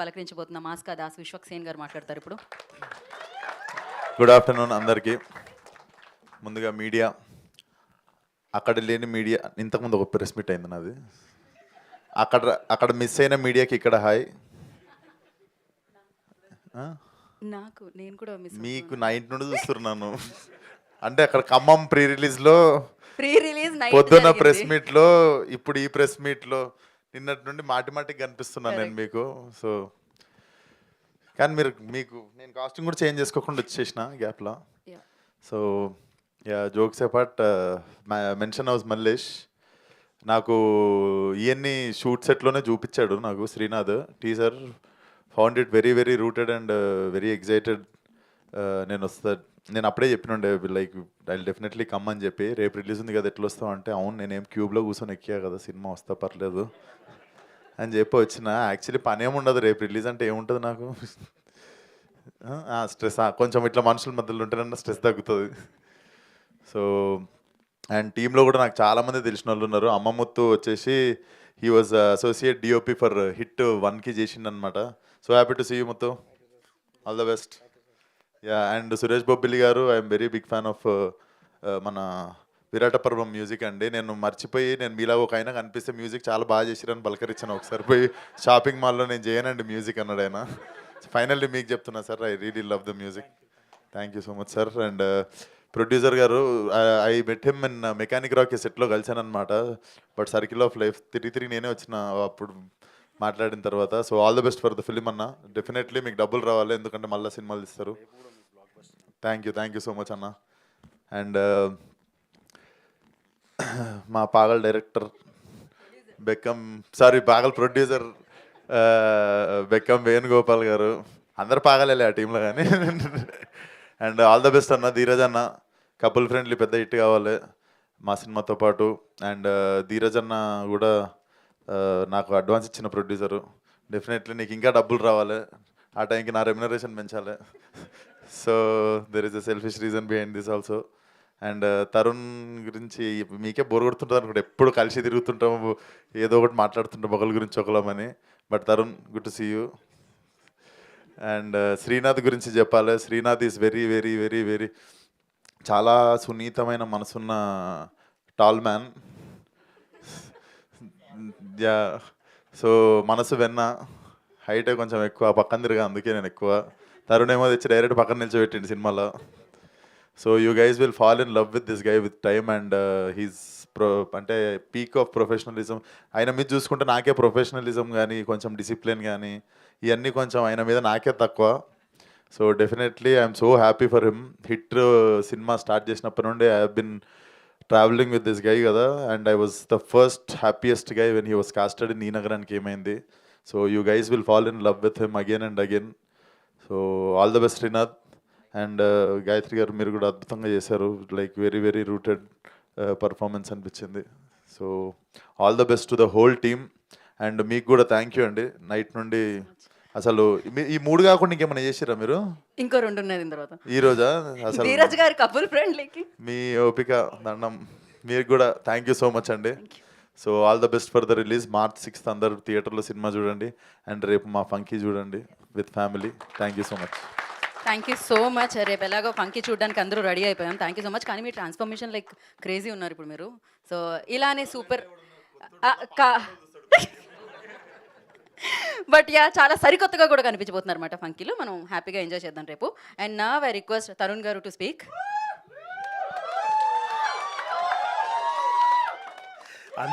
పలకరించబోతున్న మాస్కా దాస్ విశ్వక్సేన్ గారు మాట్లాడతారు ఇప్పుడు. గుడ్ ఆఫ్టర్నూన్ అందరికీ. ముందుగా మీడియా, అక్కడ లేని మీడియా, ఇంతకుముందు ఒక ప్రెస్ మీట్ అయింది నాది, అక్కడ అక్కడ మిస్ అయిన మీడియాకి ఇక్కడ హాయ్. నేను కూడా మిస్ మీకు నైట్ నుండి చూస్తున్నాను. అంటే అక్కడ ఖమ్మం ప్రీ రిలీజ్లో, ప్రీ రిలీజ్ నైట్ పొద్దున్న ప్రెస్ మీట్లో, ఇప్పుడు ఈ ప్రెస్ మీట్లో నిన్నటి నుండి మాటి మాటికి కనిపిస్తున్నాను నేను మీకు. సో కానీ మీకు నేను కాస్ట్యూమ్ కూడా చేంజ్ చేసుకోకుండా వచ్చేసిన గ్యాప్లో. So yeah, jokes apart, mansion house Mallesh నాకు ఇవన్నీ షూట్ సెట్లోనే చూపించాడు నాకు Srinath. Teaser found it very very rooted and very excited. నేను అప్పుడే చెప్పినండే లైక్ ఐ డెఫినెట్లీ కమ్ అని చెప్పి. రేపు రిలీజ్ ఉంది కదా, ఎట్లా వస్తావు అంటే, అవును నేనేం క్యూబ్లో కూర్చొని ఎక్కా కదా, సినిమా వస్తా పర్లేదు అని చెప్పి వచ్చిన. యాక్చువల్లీ పని ఏముండదు, రేపు రిలీజ్ అంటే ఏముంటుంది నాకు, స్ట్రెస్ కొంచెం ఇట్లా మనుషుల మధ్యలో ఉంటేనన్నా స్ట్రెస్ తగ్గుతుంది. సో అండ్ టీంలో కూడా నాకు చాలామంది తెలిసిన వాళ్ళు ఉన్నారు. అమ్మముత్తు వచ్చేసి he was associate DOP for hit 1కి చేసిండనమాట. So happy to see you Muthu, all the best. Yeah, and Suresh Bobbili garu, I'm very big fan of మన విరాట పర్వం మ్యూజిక్ అండి. నేను మర్చిపోయి, నేను మీలాగా ఒక ఆయన కనిపిస్తే మ్యూజిక్ చాలా బాగా చేసిరని పలకరించాను. ఒకసారి పోయి షాపింగ్ మాల్లో నేను చేయనండి మ్యూజిక్ అన్నాడు ఆయన. ఫైనల్లీ మీకు చెప్తున్నా sir, I really love the music. Thank you so much sir. And producer garu, I met him in Mechanic Rock సెట్లో కలిసాను అనమాట. బట్ సర్కిల్ ఆఫ్ లైఫ్ తిరిగి నేనే వచ్చిన అప్పుడు మాట్లాడిన తర్వాత. So all the best for the film అన్న. డెఫినెట్లీ మీకు డబ్బులు రావాలి, ఎందుకంటే మళ్ళీ సినిమాలు ఇస్తారు. థ్యాంక్ యూ సో మచ్ అన్న. అండ్ మా పాగల్ డైరెక్టర్ పాగల్ ప్రొడ్యూసర్ బెక్కం వేణుగోపాల్ గారు, అందరు పాగలేలే ఆ టీంలో కానీ. అండ్ ఆల్ ద బెస్ట్ అన్న. ధీరజ్ అన్న, కపుల్ ఫ్రెండ్లీ పెద్ద హిట్ కావాలి మా సినిమాతో పాటు. అండ్ ధీరజ్ అన్న కూడా నాకు అడ్వాన్స్ ఇచ్చిన ప్రొడ్యూసరు. డెఫినెట్లీ నీకు ఇంకా డబ్బులు రావాలి, ఆ టైంకి నా రెమ్యునరేషన్ పెంచాలి. So there is a selfish reason behind this also. And Tarun గురించి మీకే బోర్ కొడుతుంటుంది అనుకుంటే, ఎప్పుడు కలిసి తిరుగుతుంటాము, ఏదో ఒకటి మాట్లాడుతుంటాం ఒకరి గురించి ఒకళ్ళమని. But Tarun, good to see you. And Srinath గురించి చెప్పాలి. Srinath is very very very very చాలా సున్నితమైన మనసున్న టాల్ మ్యాన్. యా, సో మనసు వెన్న, హైటే కొంచెం ఎక్కువ, పక్కన తిరిగా, అందుకే నేను ఎక్కువ. తరుణ్ ఏమో తెచ్చి డైరెక్ట్ పక్కన నిల్చోబెట్టిండు సినిమాలో. So you guys will fall in love with this guy with time. And he's అంటే పీక్ ఆఫ్ ప్రొఫెషనలిజం. ఆయన మీద చూసుకుంటే నాకే ప్రొఫెషనలిజం కానీ, కొంచెం డిసిప్లిన్ కానీ, ఇవన్నీ కొంచెం ఆయన మీద నాకే తక్కువ. So definitely I'm so happy for him. Hit సినిమా స్టార్ట్ చేసినప్పటి నుండి I have been travelling with this guy కదా. And I was the first happiest guy when he was casted in ఈ నగరానికి ఏమైంది. So you guys will fall in love with him again and again. So all the best Srinath. And Gayatri garu, మీరు కూడా అద్భుతంగా చేశారు. Like very very rooted performance అనిపించింది. So all the best to the whole team. And మీకు కూడా thank you అండి. Night నుండి అసలు ఈ 3 కాకుండా ఇంకేమైనా చేసిరా మీరు? ఇంకో 2 ఉన్నాయి తర్వాత. ఈ రోజా? అసలు ధీరజ్ గారి కపుల్ ఫ్రెండ్లీకి మీ ఓపిక దండం. మీరు కూడా థ్యాంక్ యూ సో మచ్ అండి. So all the best for the release. March 6th అందరు థియేటర్లో సినిమా చూడండి. అండ్ రేపు మా ఫంకీ చూడండి with family. Thank you so much. Thank you so much. రేపు ఎలాగో ఫంకీ చూడడానికి అందరూ రెడీ అయిపోయాం. Thank you so much. కానీ మీ ట్రాన్స్ఫర్మేషన్ లైక్ క్రేజీ ఉన్నారు ఇప్పుడు మీరు. సో ఇలానే సూపర్. బట్ యా, చాలా సరికొత్తగా కూడా కనిపించబోతున్నారు అనమాట ఫంకీలో. మనం హ్యాపీగా ఎంజాయ్ చేద్దాం రేపు. అండ్ నా ఐ రిక్వెస్ట్ తరుణ్ గారు టు స్పీక్.